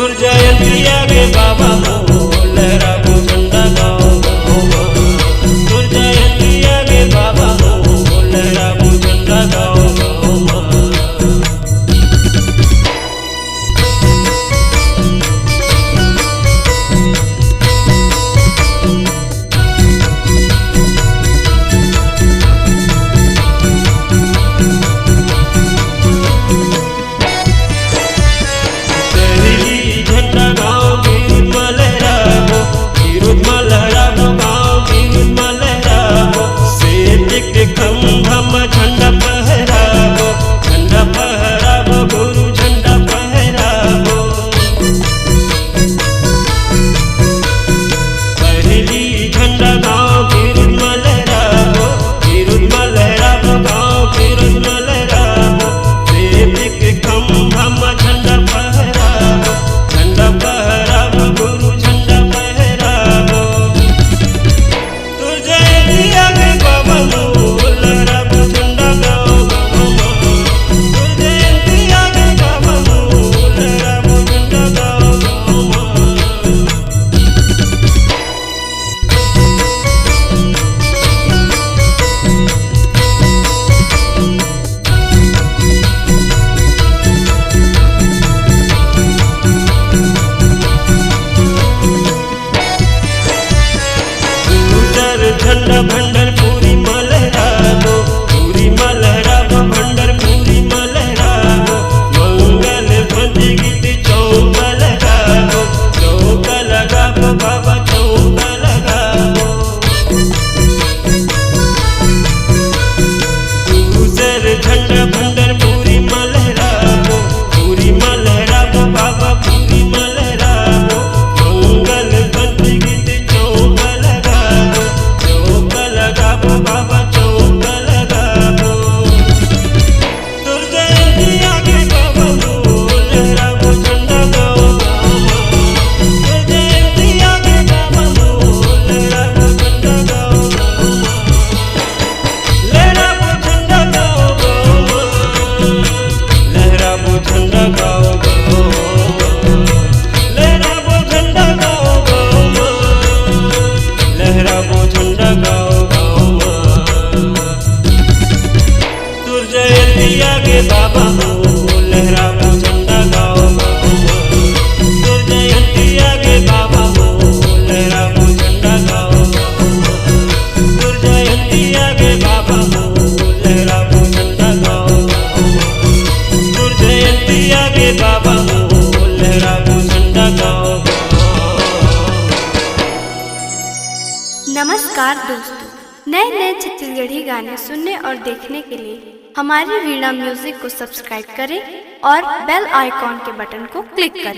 तुर जयंती आगे बाबा हो लहराबो झंडा गाँव गाँव तुर जयंती आगे बाबा हो लहराबो झंडा गाँव गाँव झंडा भंडर पूरी मलहराबो पूरी मलहराबो भंडर पूरी मलहराबो मंगल भंजी गीत चौक लगाबो चौक लगाबो बाबा चौक लगाबो दूसर झंडा भंडर पूरी मलहराबो बाबा पूरी मलहराबो मंगल भंजी गीत चौक बाबा चौक लगाबो तुर जयंती आगे बाबा हो लहराबो झंडा गाँव तुर जयंती आगे बाबा हो लहराबो झंडा गाँव लहराबो झंडा गाँव लहराबो झंडा गाँव लहराबो झंडा गाँव लहराबो झंडा गाँव जयंती आगे बाबा हो लहराबो झंडा गाँव तुर जयंती आगे बाबा हो लहराबो झंडा गाँव तुर जयंती आगे बाबा हो लहराबो झंडा गाँव तुर जयंती आगे बाबा हो लहराबो झंडा गाँव। नमस्कार दोस्तों, नए नए छत्तीसगढ़ी गाने सुनने और देखने के लिए हमारी वीणा म्यूजिक को सब्सक्राइब करें और बेल आइकॉन के बटन को क्लिक करें।